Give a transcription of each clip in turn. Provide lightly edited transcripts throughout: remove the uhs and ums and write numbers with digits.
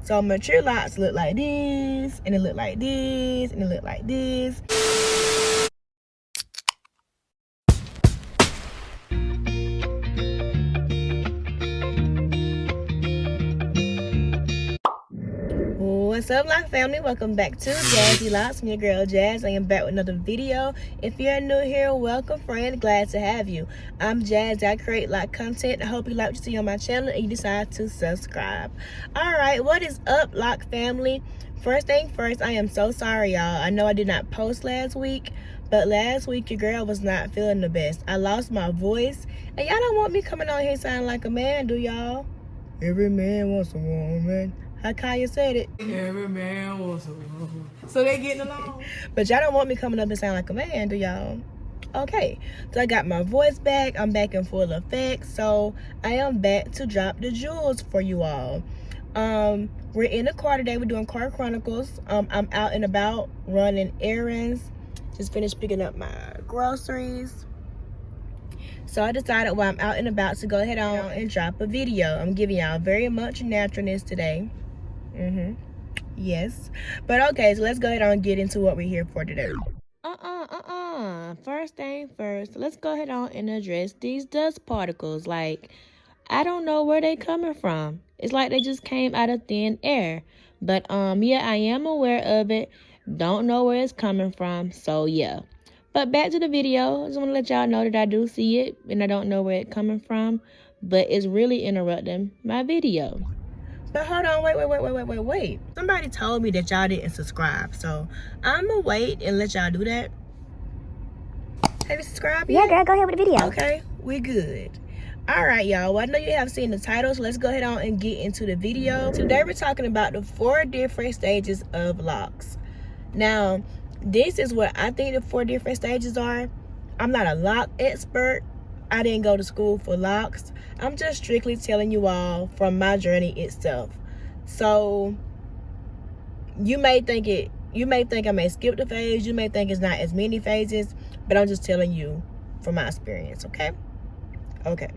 So mature locks look like this, and it look like this, and it look like this. What's up, Lock family? Welcome back to Jazzy Locks. I'm your girl Jazz. I am back with another video. If you're new here, welcome friend. Glad to have you. I'm Jazz. I create lock content. I hope you like what you see on my channel and you decide to subscribe. Alright, what is up, Lock family? First thing first, I am so sorry, y'all. I know I did not post last week, but last week your girl was not feeling the best. I lost my voice, and y'all don't want me coming on here sounding like a man, do y'all? Every man wants a woman. How Kaya said it. Every man wants a woman. So they getting along. But y'all don't want me coming up and sound like a man, do y'all? Okay, so I got my voice back. I'm back in full effect. So I am back to drop the jewels for you all. We're in the car today. We're doing car chronicles. I'm out and about running errands. Just finished picking up my groceries. So I decided while I'm out and about to go ahead on and drop a video. I'm giving y'all very much naturalness today. Yes. But okay, so let's go ahead and get into what we're here for today. First thing first, let's go ahead on and address these dust particles. Like, I don't know where they coming from. It's like they just came out of thin air. But yeah, I am aware of it. Don't know where it's coming from. So yeah. But back to the video. I just want to let y'all know that I do see it and I don't know where it's coming from. But it's really interrupting my video. But hold on, wait. Somebody told me that y'all didn't subscribe. So I'm gonna wait and let y'all do that. Have you subscribed yet? Yeah, girl, go ahead with the video. Okay, we good. All right, y'all. Well, I know you have seen the title, so let's go ahead on and get into the video. Today we're talking about the 4 different stages of locks. Now, this is what I think the 4 different stages are. I'm not a lock expert. I didn't go to school for locks. I'm just strictly telling you all from my journey itself. So you may think I may skip the phase. You may think it's not as many phases, but I'm just telling you from my experience, okay? Okay.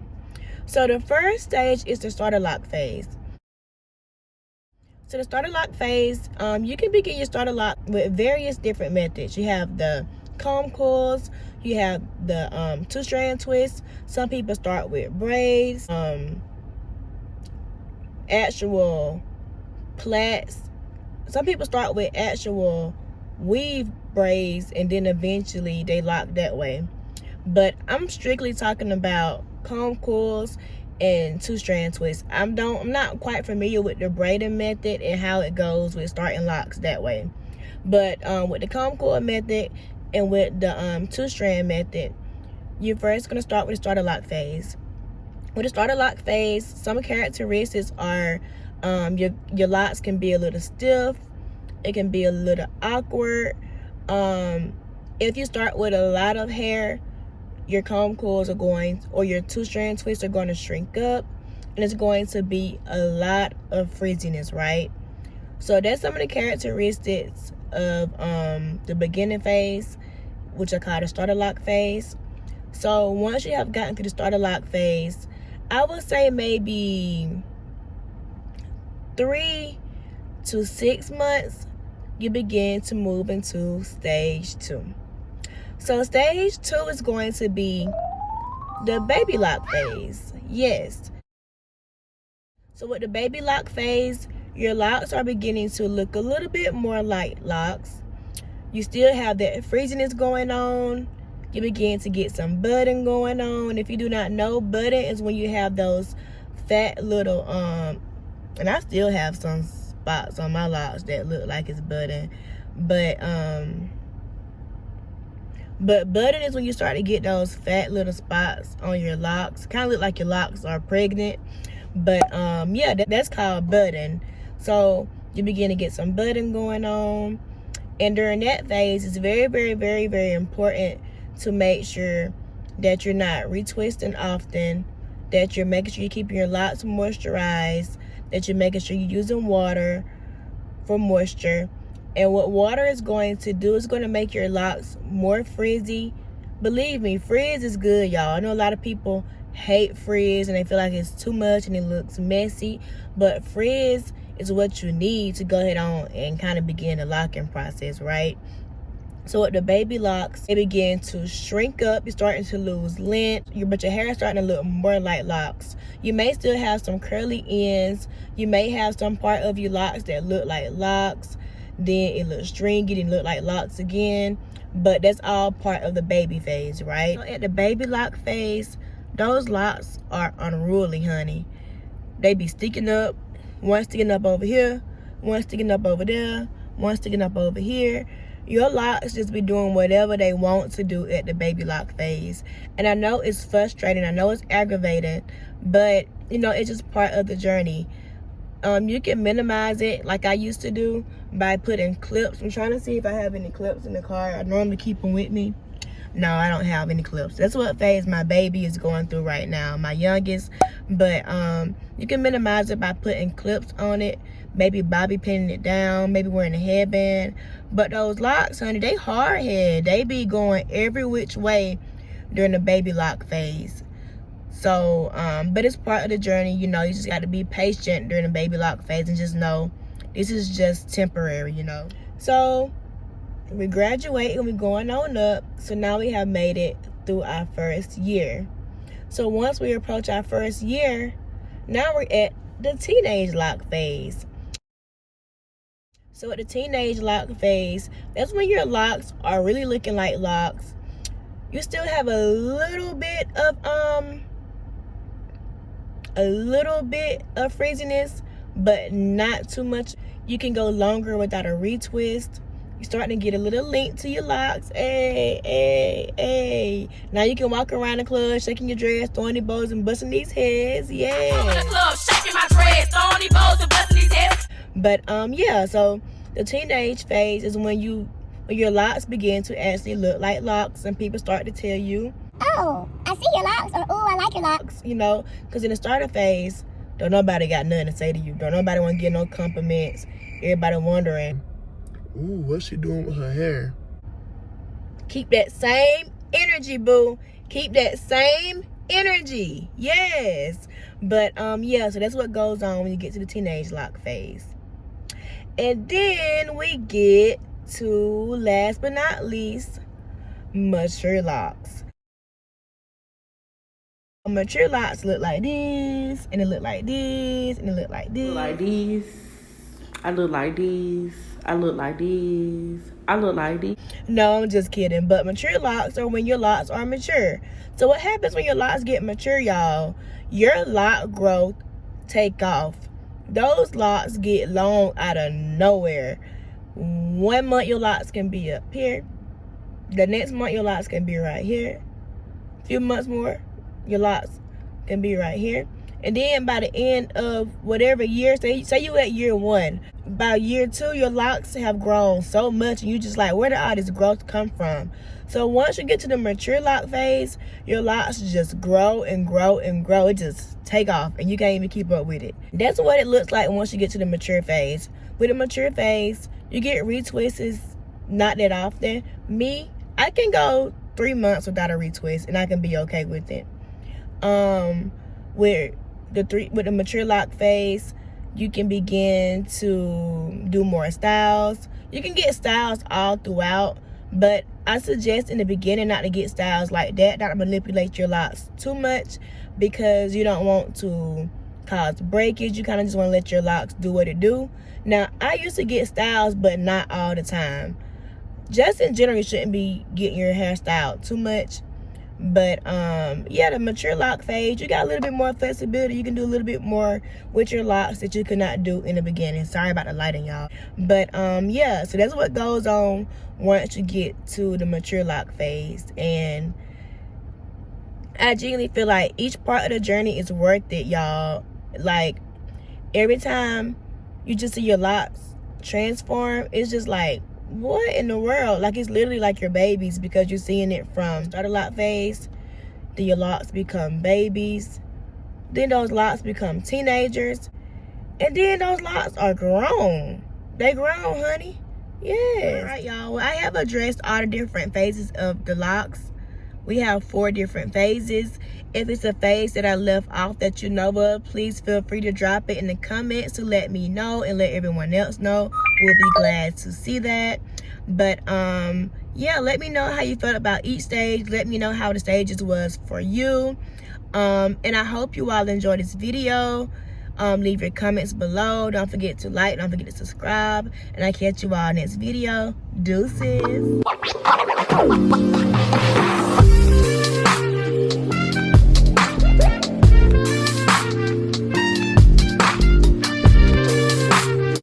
So the first stage is the starter lock phase. So the starter lock phase, you can begin your starter lock with various different methods. You have the comb coils, you have the 2-strand twist. Some people start with braids, actual plaits. Some people start with actual weave braids and then eventually they lock that way. But I'm strictly talking about comb coils and 2-strand twists. I'm not quite familiar with the braiding method and how it goes with starting locks that way. But with the comb coil method and with the 2-strand method, you're first going to start with the starter lock phase. With the starter lock phase, some characteristics are your locks can be a little stiff. It can be a little awkward. If you start with a lot of hair, your comb coils are going, or your 2-strand twists are going to shrink up, and it's going to be a lot of frizziness, right? So that's some of the characteristics of the beginning phase, which are called the starter lock phase. So once you have gotten through the starter lock phase, I would say maybe 3 to 6 months, you begin to move into stage 2. So stage 2 is going to be the baby lock phase. Yes. So with the baby lock phase, your locks are beginning to look a little bit more like locks. You still have that frizziness going on. You begin to get some budding going on. If you do not know, budding is when you have those fat little and I still have some spots on my locks that look like it's budding, but budding is when you start to get those fat little spots on your locks. Kind of look like your locks are pregnant, but yeah, that's called budding. So you begin to get some budding going on, and during that phase, it's very, very, very, very important to make sure that you're not retwisting often, that you're making sure you're keeping your locks moisturized, that you're making sure you're using water for moisture. And what water is going to do is going to make your locks more frizzy. Believe me, frizz is good, y'all. I know a lot of people hate frizz and they feel like it's too much and it looks messy, but frizz is what you need to go ahead on and kind of begin the locking process, right? So with the baby locks, they begin to shrink up. You're starting to lose length, but your hair is starting to look more like locks. You may still have some curly ends. You may have some part of your locks that look like locks. Then it looks stringy and look like locks again. But that's all part of the baby phase, right? So at the baby lock phase, those locks are unruly, honey. They be sticking up. One sticking up over here. One sticking up over there. One sticking up over here. Your locks just be doing whatever they want to do at the baby lock phase. And I know it's frustrating. I know it's aggravating. But, you know, it's just part of the journey. You can minimize it like I used to do by putting clips. I'm trying to see if I have any clips in the car. I normally keep them with me. No, I don't have any clips. That's what phase my baby is going through right now, my youngest. But you can minimize it by putting clips on it, maybe bobby pinning it down, maybe wearing a headband. But those locks, honey, they hard head. They be going every which way during the baby lock phase. So, but it's part of the journey. You know, you just got to be patient during the baby lock phase and just know this is just temporary, you know. So we graduate and we're going on up. So now we have made it through our first year. So once we approach our first year, now we're at the teenage lock phase. So at the teenage lock phase, that's when your locks are really looking like locks. You still have a little bit of frizziness, but not too much. You can go longer without a retwist. You're starting to get a little length to your locks. Hey, hey, hey. Now you can walk around the club shaking your dress, throwing these bows and busting these heads. Yeah. I'm in the club shaking my dress, throwing these bows and busting these heads. But yeah, so the teenage phase is when your locks begin to actually look like locks and people start to tell you, oh, I see your locks, or oh, I like your locks. You know, because in the starter phase, don't nobody got nothing to say to you. Don't nobody want to get no compliments. Everybody wondering, ooh, what's she doing with her hair? Keep that same energy, boo. Keep that same energy. Yes. But yeah, so that's what goes on when you get to the teenage lock phase. And then we get to, last but not least, mature locks. Mature locks look like this, and it look like this, and it look like this. Like these. I look like these. I look like these. I look like these. No, I'm just kidding. But mature locks are when your locks are mature. So what happens when your locks get mature, y'all? Your lock growth take off. Those locks get long out of nowhere. 1 month your locks can be up here. The next month your locks can be right here. A few months more, your locks can be right here. And then by the end of whatever year, say you at year 1, by year 2, your locks have grown so much and you just like, where did all this growth come from? So once you get to the mature lock phase, your locks just grow and grow and grow. It just take off and you can't even keep up with it. That's what it looks like once you get to the mature phase. With the mature phase, you get retwists not that often. Me, I can go 3 months without a retwist and I can be okay with it. With the mature lock phase, you can begin to do more styles. You can get styles all throughout, but I suggest in the beginning not to get styles like that, not to manipulate your locks too much, because you don't want to cause breakage. You kind of just want to let your locks do what it do. Now, I used to get styles, but not all the time. Just in general, you shouldn't be getting your hair styled too much. But yeah, the mature lock phase, you got a little bit more flexibility. You can do a little bit more with your locks that you could not do in the beginning. Sorry about the lighting, y'all. But yeah, so that's what goes on once you get to the mature lock phase. And I genuinely feel like each part of the journey is worth it, y'all. Like, every time you just see your locks transform, it's just like, what in the world? Like, it's literally like your babies, because you're seeing it from starter lock phase, then your locks become babies, then those locks become teenagers, and then those locks are grown. They grown, honey. Yes. All right, y'all. Well, I have addressed all the different phases of the locks We have 4 different phases. If it's a phase that I left off that you know of, please feel free to drop it in the comments to let me know and let everyone else know. We'll be glad to see that. But yeah, let me know how you felt about each stage. Let me know how the stages was for you. And I hope you all enjoyed this video. Leave your comments below. Don't forget to like, don't forget to subscribe, and I catch you all next video. Deuces.